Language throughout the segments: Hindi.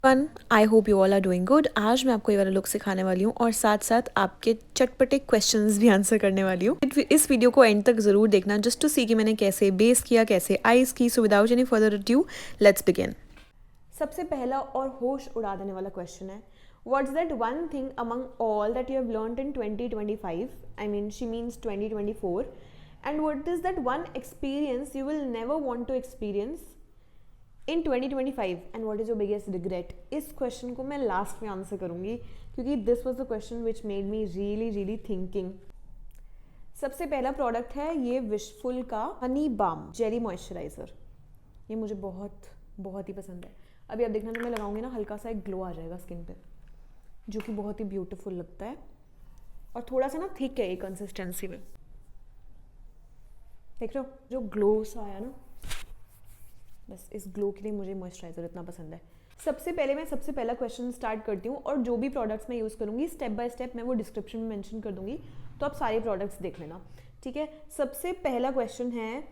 One I hope you all are doing good. आज मैं आपको ये वाला लुक सिखाने वाली हूँ और साथ साथ आपके चटपटे क्वेश्चंस भी आंसर करने वाली हूँ। इस वीडियो को एंड तक ज़रूर देखना जस्ट टू सी कि मैंने कैसे बेस किया, कैसे आइज की। So without any further adieu let's begin. सबसे पहला और होश उड़ा देने वाला क्वेश्चन है, what's that one thing among all that you have learned in 2025? I mean she means 2024। And what is that one experience you will never want to experience in 2025 and what is your biggest regret? इस क्वेश्चन को मैं लास्ट में आंसर करूंगी क्योंकि this was the question which made me really thinking. सबसे पहला प्रोडक्ट है ये विशफुल का हनी बाम जेली मॉइस्चराइजर। ये मुझे बहुत ही पसंद है। अभी आप देखना, जब मैं लगाऊंगी ना हल्का सा एक ग्लो आ जाएगा स्किन पे, जो कि बहुत ही ब्यूटीफुल लगता है और थोड़ा सा ना थिक है ये कंसिस्टेंसी में। देख रहे हो जो ग्लो सा आया ना, बस इस ग्लो के लिए मुझे मॉइस्चराइज़र इतना पसंद है। सबसे पहला क्वेश्चन स्टार्ट करती हूँ और जो भी प्रोडक्ट्स मैं यूज़ करूँगी स्टेप बाय स्टेप मैं वो डिस्क्रिप्शन में मेंशन कर दूँगी, तो आप सारे प्रोडक्ट्स देख लेना, ठीक है। सबसे पहला क्वेश्चन है,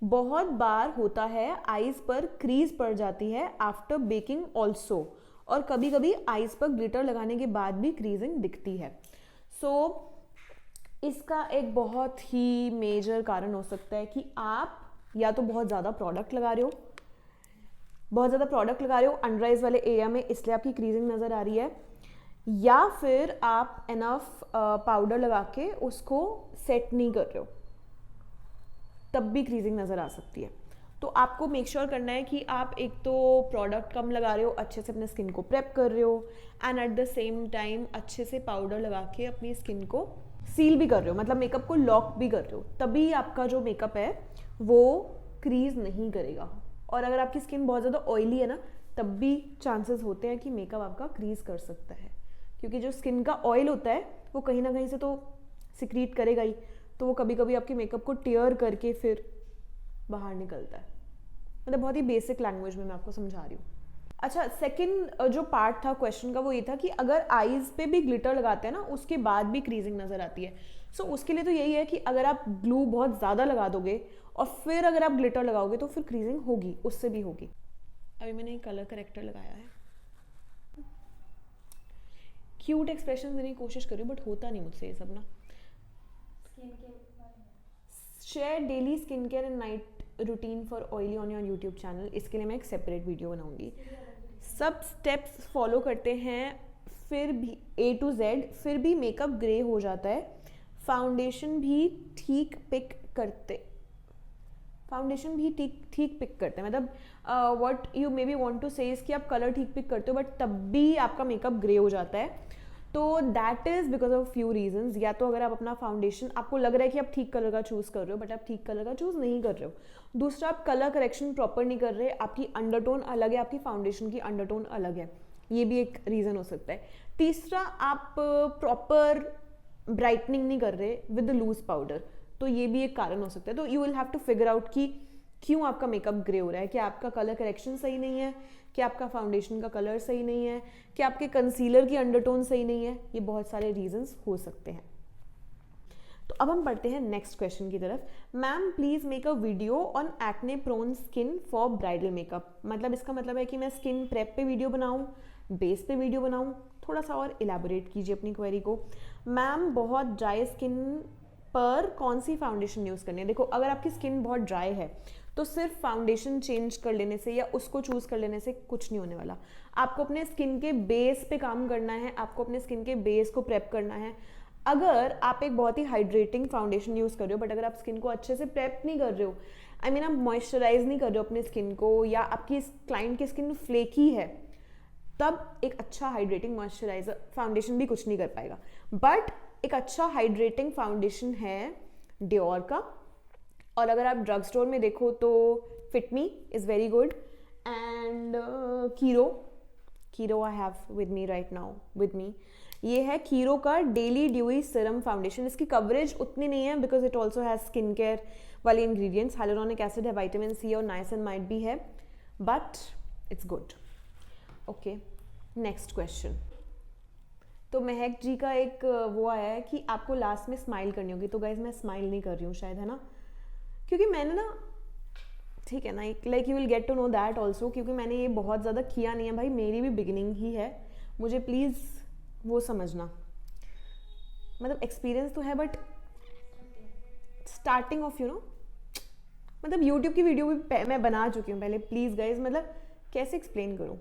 बहुत बार होता है आईज पर क्रीज पड़ जाती है आफ्टर बेकिंग ऑल्सो, और कभी कभी आईज पर ग्लिटर लगाने के बाद भी क्रीजिंग दिखती है। सो इसका एक बहुत ही मेजर कारण हो सकता है कि आप या तो बहुत ज़्यादा प्रोडक्ट लगा रहे हो अंडर आइज वाले एरिया में, इसलिए आपकी क्रीजिंग नज़र आ रही है, या फिर आप इनफ पाउडर लगा के उसको सेट नहीं कर रहे हो, तब भी क्रीजिंग नज़र आ सकती है। तो आपको मेक श्योर करना है कि आप एक तो प्रोडक्ट कम लगा रहे हो, अच्छे से अपने स्किन को प्रेप कर रहे हो, and at the same time अच्छे से पाउडर लगा के अपनी स्किन को सील भी कर रहे हो, मतलब मेकअप को लॉक भी कर रहे हो, तभी आपका जो मेकअप है वो क्रीज नहीं करेगा। और अगर आपकी स्किन बहुत ज़्यादा ऑयली है ना, तब भी चांसेस होते हैं कि मेकअप आपका क्रीज कर सकता है, क्योंकि जो स्किन का ऑयल होता है वो कहीं ना कहीं से तो सिक्रीट करेगा ही, तो वो कभी कभी आपके मेकअप को टियर करके फिर बाहर निकलता है। मतलब बहुत ही बेसिक लैंग्वेज में मैं आपको समझा रही हूँ। अच्छा, सेकंड जो पार्ट था क्वेश्चन का वो ये था कि अगर आईज पे भी ग्लिटर लगाते हैं ना उसके बाद भी क्रीजिंग नज़र आती है। सो उसके लिए तो यही है कि अगर आप ग्लू बहुत ज़्यादा लगा दोगे और फिर अगर आप ग्लिटर लगाओगे तो फिर क्रीजिंग होगी, उससे भी होगी। अभी मैंने एक कलर करेक्टर लगाया है, क्यूट एक्सप्रेशन देने की कोशिश करी बट होता नहीं मुझसे ये सब ना। Share daily skin care and night routine for oily on your YouTube channel. इसके लिए मैं एक सेपरेट वीडियो बनाऊंगी। सब स्टेप्स फॉलो करते हैं फिर भी A to Z, फिर भी मेकअप ग्रे हो जाता है, फाउंडेशन भी ठीक पिक करते हैं, मतलब what you may be want to say is कि आप कलर ठीक पिक करते हो बट तब भी आपका मेकअप ग्रे हो जाता है। तो that is because of few reasons. या तो अगर आप अपना फाउंडेशन, आपको लग रहा है कि आप ठीक कलर का चूज़ कर रहे हो बट आप ठीक कलर का चूज़ नहीं कर रहे हो। दूसरा, आप कलर करेक्शन प्रॉपर नहीं कर रहे, आपकी अंडरटोन अलग है, आपकी फाउंडेशन की अंडरटोन अलग है, ये भी एक रीज़न हो सकता है। तीसरा, आप प्रॉपर ब्राइटनिंग नहीं कर रहे विद द लूज पाउडर, तो ये भी एक कारण हो सकता है। तो you will have to figure out कि क्यों आपका मेकअप ग्रे हो रहा है, कि आपका कलर करेक्शन सही नहीं है, कि आपका फाउंडेशन का कलर सही नहीं है, कि आपके कंसीलर की अंडरटोन सही नहीं है, ये बहुत सारे रीजंस हो सकते हैं। तो अब हम पढ़ते हैं नेक्स्ट क्वेश्चन की तरफ। Ma'am please make a video on acne prone skin for bridal makeup. मतलब इसका मतलब है कि मैं स्किन प्रेप पे वीडियो बनाऊं, बेस पे वीडियो बनाऊं, थोड़ा सा और इलेबोरेट कीजिए अपनी क्वेरी को। मैम बहुत ड्राई स्किन पर कौन सी फाउंडेशन यूज़ करनी है? देखो, अगर आपकी स्किन बहुत ड्राई है तो सिर्फ फाउंडेशन चेंज कर लेने से या उसको चूज़ कर लेने से कुछ नहीं होने वाला। आपको अपने स्किन के बेस पे काम करना है, आपको अपने स्किन के बेस को प्रेप करना है। अगर आप एक बहुत ही हाइड्रेटिंग फाउंडेशन यूज़ कर रहे हो बट अगर आप स्किन को अच्छे से प्रेप नहीं कर रहे हो, आई मीन आप मॉइस्चराइज नहीं कर रहे हो अपने स्किन को, या आपकी क्लाइंट की स्किन फ्लेकी है, तब एक अच्छा हाइड्रेटिंग मॉइस्चराइजर फाउंडेशन भी कुछ नहीं कर पाएगा। बट एक अच्छा हाइड्रेटिंग फाउंडेशन है डियोर का, और अगर आप ड्रग स्टोर में देखो तो fit me is very good, and कीरो I have with me right now with me. ये है कीरो का डेली ड्यूई सीरम फाउंडेशन। इसकी कवरेज उतनी नहीं है because it also has skin care वाले इंग्रेडिएंट्स, हाइलुरोनिक एसिड है, विटामिन सी और नाइसिनमाइड भी है, but it's good. Okay, next question. तो महक जी का एक वो आया है कि आपको लास्ट में स्माइल करनी होगी, तो गाइज मैं स्माइल नहीं कर रही हूँ शायद, है ना, क्योंकि मैंने ना, ठीक है ना, like you will get to know that also, क्योंकि मैंने ये बहुत ज़्यादा किया नहीं है भाई, मेरी भी बिगिनिंग ही है, मुझे प्लीज़ वो समझना, मतलब एक्सपीरियंस तो है बट स्टार्टिंग ऑफ मतलब यूट्यूब की वीडियो भी मैं बना चुकी हूँ पहले, प्लीज़ गाइज, मतलब कैसे एक्सप्लेन करूँ,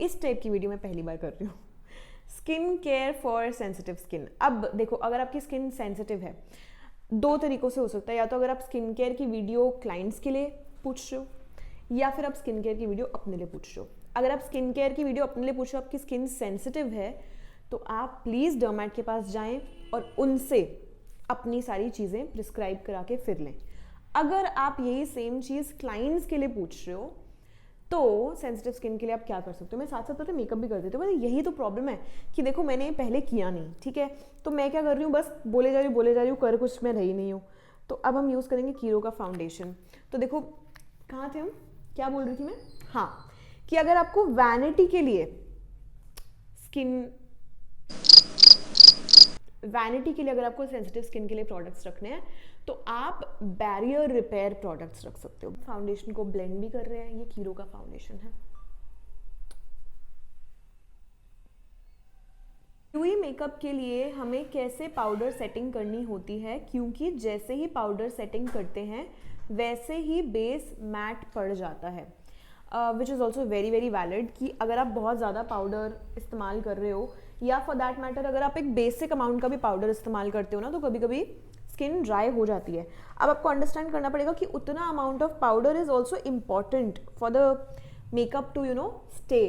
इस टाइप की वीडियो मैं पहली बार कर रही हूँ। Skin care for sensitive skin. अब देखो, अगर आपकी स्किन सेंसिटिव है, दो तरीक़ों से हो सकता है, या तो अगर आप स्किन केयर की वीडियो क्लाइंट्स के लिए पूछ रहे हो, या फिर आप स्किन केयर की वीडियो अपने लिए पूछ रहे हो। अगर आप स्किन केयर की वीडियो अपने लिए पूछ रहे हो, आपकी स्किन सेंसिटिव है, तो आप प्लीज़ डर्मैट के पास जाएं और उनसे अपनी सारी चीज़ें प्रिस्क्राइब करा के फिर लें। अगर आप यही सेम चीज़ क्लाइंट्स के लिए पूछ रहे हो, तो सेंसिटिव स्किन के लिए आप क्या कर सकते हो, मैं साथ साथ पता मेकअप भी कर देती हूँ, यही तो प्रॉब्लम है कि देखो मैंने पहले किया नहीं, ठीक है, तो मैं क्या कर रही हूँ, बस बोले जा रही हूँ, कर कुछ मैं रही नहीं हूँ। तो अब हम यूज़ करेंगे कीरो का फाउंडेशन। तो देखो कहाँ थे हम, क्या बोल रही थी मैं, हाँ, कि अगर आपको वैनिटी के लिए अगर आपको सेंसिटिव स्किन के लिए प्रोडक्ट्स रखने हैं, तो आप बैरियर रिपेयर प्रोडक्ट्स रख सकते हो। फाउंडेशन को ब्लेंड भी कर रहे हैं, ये कीरो का फाउंडेशन है। ड्यूई मेकअप के लिए हमें कैसे पाउडर सेटिंग करनी होती है, क्योंकि जैसे ही पाउडर सेटिंग करते हैं वैसे ही बेस मैट पड़ जाता है, which is also very very valid, कि अगर आप बहुत ज़्यादा पाउडर इस्तेमाल कर रहे हो, या फॉर दैट मैटर अगर आप एक बेसिक अमाउंट का भी पाउडर इस्तेमाल करते हो ना, तो कभी कभी स्किन ड्राई हो जाती है। अब आपको अंडरस्टैंड करना पड़ेगा कि उतना amount of powder is also important for the makeup to stay.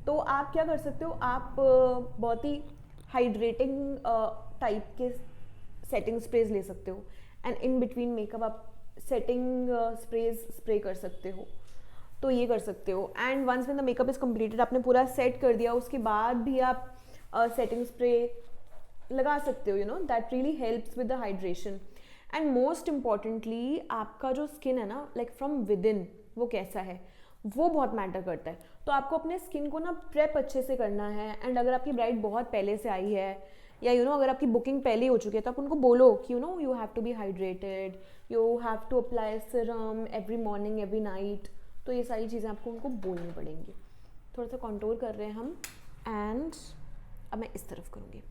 तो आप क्या कर सकते हो, आप बहुत ही हाइड्रेटिंग टाइप के सेटिंग स्प्रेज ले सकते हो, एंड इन बिटवीन मेकअप आप सेटिंग स्प्रेज स्प्रे कर सकते हो, तो ये कर सकते हो। And once when the makeup is completed, आपने पूरा सेट कर दिया, उसके बाद भी आप सेटिंग स्प्रे लगा सकते हो, that really helps with the hydration. And most importantly आपका जो स्किन है ना, लाइक फ्रॉम विद इन, वो कैसा है, वो बहुत मैटर करता है। तो आपको अपने स्किन को ना प्रेप अच्छे से करना है, एंड अगर आपकी ब्राइड बहुत पहले से आई है, या अगर आपकी बुकिंग पहले हो चुकी है, तो आप उनको बोलो कि you have to be hydrated, you have to apply serum every morning every night. तो ये सारी चीज़ें आपको उनको बोलनी पड़ेंगी। थोड़ा सा कॉन्टोर कर रहे हैं हम, एंड अब मैं इस तरफ करूँगी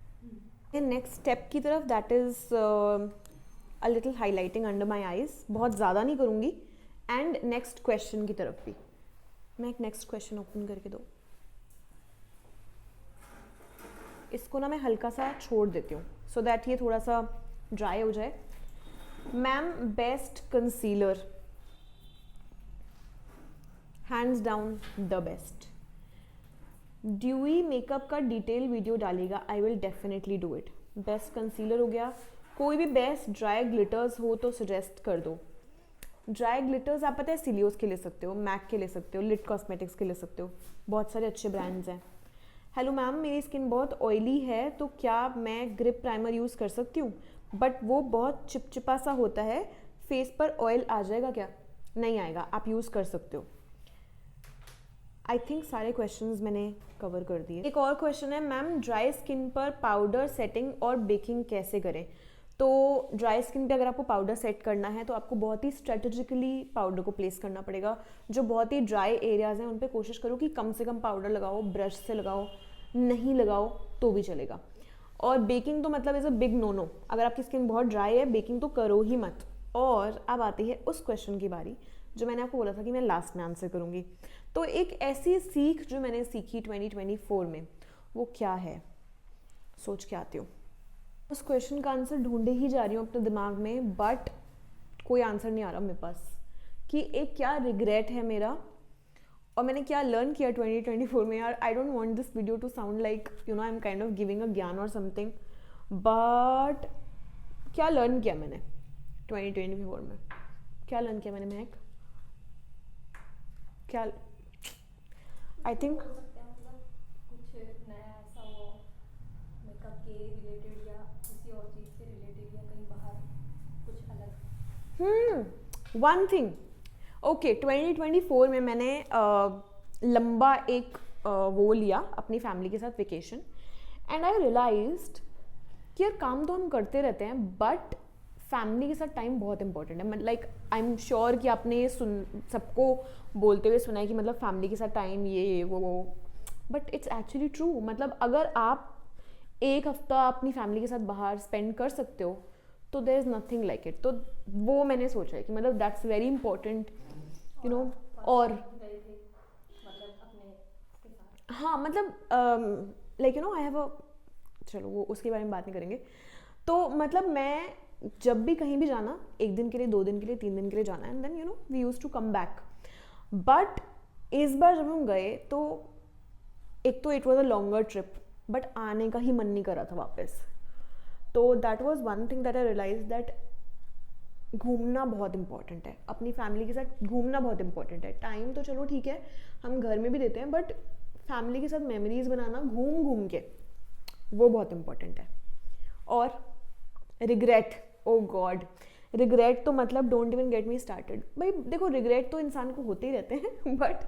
नेक्स्ट स्टेप की तरफ, that is a little highlighting under my eyes, बहुत ज़्यादा नहीं करूँगी। एंड नेक्स्ट क्वेश्चन की तरफ भी, मैं एक नेक्स्ट क्वेश्चन ओपन करके दो, इसको ना मैं हल्का सा छोड़ देती हूँ सो दैट ये थोड़ा सा ड्राई हो जाए। Ma'am best concealer, hands down the best. Dewy makeup का डिटेल वीडियो डालेगा, I will definitely do it. Best concealer हो गया, कोई भी बेस्ट ड्राई ग्लिटर्स हो तो सजेस्ट कर दो। ड्राई ग्लिटर्स आप पता है सिलियोस के ले सकते हो, मैक के ले सकते हो, लिट कॉस्मेटिक्स के ले सकते हो, बहुत सारे अच्छे ब्रांड्स हैं। हेलो मैम, मेरी स्किन बहुत ऑयली है, तो क्या मैं ग्रिप प्राइमर यूज़ कर सकती हूँ, बट वो बहुत चिपचिपा सा होता है, फेस पर ऑयल आ जाएगा क्या? नहीं आएगा, आप यूज़ कर सकते हो। आई थिंक सारे क्वेश्चंस मैंने कवर कर दिए। एक और क्वेश्चन है, मैम ड्राई स्किन पर पाउडर सेटिंग और बेकिंग कैसे करें? तो ड्राई स्किन पे अगर आपको पाउडर सेट करना है तो आपको बहुत ही स्ट्रेटेजिकली पाउडर को प्लेस करना पड़ेगा। जो बहुत ही ड्राई एरियाज़ हैं उन पे कोशिश करो कि कम से कम पाउडर लगाओ, ब्रश से लगाओ, नहीं लगाओ तो भी चलेगा। और बेकिंग तो मतलब is a big no no, अगर आपकी स्किन बहुत ड्राई है बेकिंग तो करो ही मत। और अब आती है उस क्वेश्चन की बारी जो मैंने आपको बोला था कि मैं लास्ट में आंसर करूँगी। तो एक ऐसी सीख जो मैंने सीखी 2024 में, वो क्या है, सोच के आती हूँ। उस क्वेश्चन का आंसर ढूंढे ही जा रही हूँ अपने दिमाग में, बट कोई आंसर नहीं आ रहा मेरे पास कि एक क्या रिग्रेट है मेरा और मैंने क्या लर्न किया 2024 में। यार I don't want this video to sound like I am kind of giving a ज्ञान और समथिंग, बट क्या लर्न किया मैंने 2024 में, क्या लर्न किया मैंने महक, क्या आई थिंक कुछ नया ऐसा हो मेकअप के रिलेटेड या किसी और चीज़ से रिलेटेड या कहीं बाहर कुछ अलग। वन थिंग, ओके 2024 में मैंने लंबा एक वो लिया अपनी फैमिली के साथ वेकेशन, एंड आई रियलाइज्ड कि यार काम तो हम करते रहते हैं बट फैमिली के साथ टाइम बहुत इंपॉर्टेंट है. मतलब लाइक आई एम श्योर कि आपने ये सबको बोलते हुए सुना है कि मतलब फैमिली के साथ टाइम ये वो, बट इट्स एक्चुअली ट्रू. मतलब अगर आप एक हफ्ता अपनी फैमिली के साथ बाहर स्पेंड कर सकते हो तो there is nothing like it. तो वो मैंने सोचा है कि मतलब that's very important, you know. और गए थे मतलब अपने के साथ? हाँ मतलब like you know I have a, चलो वो उसके बारे में बात नहीं करेंगे. तो मतलब मैं जब भी कहीं भी जाना, 1 दिन के लिए, 2 दिन के लिए, 3 दिन के लिए जाना, and then you know we use to come back. But इस बार जब हम गए तो एक तो it was a longer trip, but आने का ही मन नहीं कर रहा था वापस. तो that was one thing that I realise that घूमना बहुत इंपॉर्टेंट है. अपनी फैमिली के साथ घूमना बहुत इंपॉर्टेंट है. टाइम तो चलो ठीक है हम घर में भी देते हैं, बट फैमिली के साथ मेमोरीज बनाना घूम घूम के, वो बहुत इंपॉर्टेंट है. और रिग्रेट, ओ गॉड, रिग्रेट तो मतलब don't even get me started. भाई देखो रिग्रेट तो इंसान को होते ही रहते हैं, but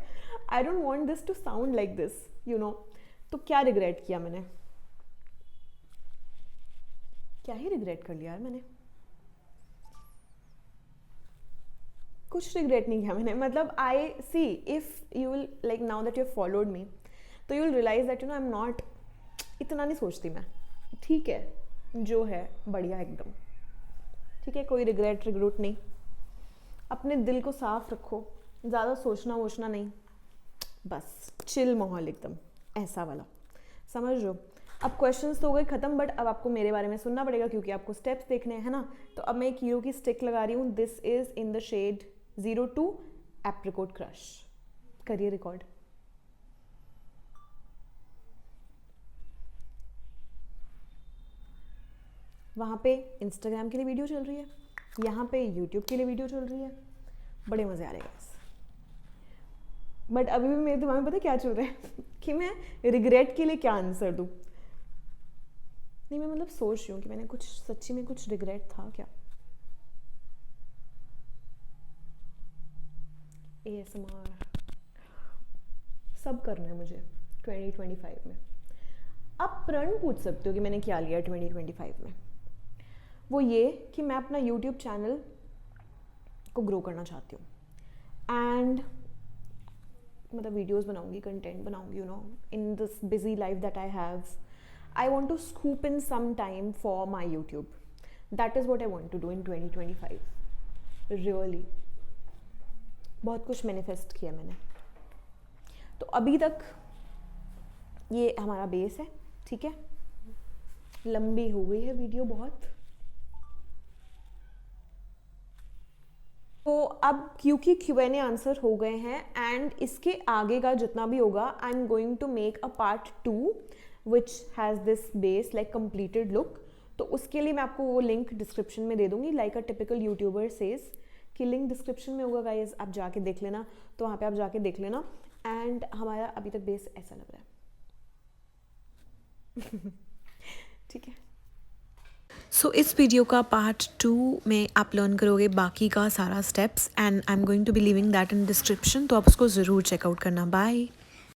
I don't want this to sound like this, you know. तो क्या रिग्रेट किया मैंने, क्या ही रिग्रेट कर लिया यार मैंने. कुछ रिग्रेट नहीं किया मैंने. मतलब I see if you will like now that you have followed me, तो you will realise that you know I am not, इतना नहीं सोचती मैं. ठीक है जो है बढ़िया एकदम, ठीक है, कोई रिग्रेट रिग्रूट नहीं. अपने दिल को साफ रखो, ज़्यादा सोचना वोचना नहीं, बस चिल माहौल एकदम ऐसा वाला, समझ लो. अब क्वेश्चंस तो हो गए ख़त्म, बट अब आपको मेरे बारे में सुनना पड़ेगा क्योंकि आपको स्टेप्स देखने हैं ना. तो अब मैं एक हीरो की स्टिक लगा रही हूँ. This is in the shade 02 apricot crush. करिए रिकॉर्ड. वहाँ पे इंस्टाग्राम के लिए वीडियो चल रही है, यहाँ पे यूट्यूब के लिए वीडियो चल रही है. बड़े मज़े आ रहे हैं. बट अभी भी मेरे दिमाग में पता क्या चल रहा है कि मैं रिग्रेट के लिए क्या आंसर दूँ. नहीं मैं मतलब सोच रही हूँ कि मैंने कुछ सच्ची में कुछ रिग्रेट था क्या. ASMR सब करना है मुझे 2025 में. आप प्रण पूछ सकते हो कि मैंने क्या लिया 2025 में. वो ये कि मैं अपना YouTube चैनल को ग्रो करना चाहती हूँ. एंड मतलब वीडियोस बनाऊंगी, कंटेंट बनाऊंगी, you know, in this busy life that I have. I want to scoop in some time for my YouTube. That is what I want to do in 2025. Really बहुत कुछ मैनिफेस्ट किया मैंने. तो अभी तक ये हमारा बेस है, ठीक है. लंबी हो गई है वीडियो बहुत. तो अब क्योंकि Q&A आंसर हो गए हैं एंड इसके आगे का जितना भी होगा I am going to make a part 2 which has this base like completed look. तो उसके लिए मैं आपको वो लिंक डिस्क्रिप्शन में दे दूंगी. Like a typical YouTuber says कि लिंक डिस्क्रिप्शन में होगा गाइज, आप जाके देख लेना. तो वहाँ पे आप जाके देख लेना. एंड हमारा अभी तक बेस ऐसा लग रहा है. ठीक है. सो इस वीडियो का पार्ट 2 में आप लर्न करोगे बाकी का सारा steps and I am going to be leaving that in description. तो आप उसको ज़रूर चेकआउट करना. बाय.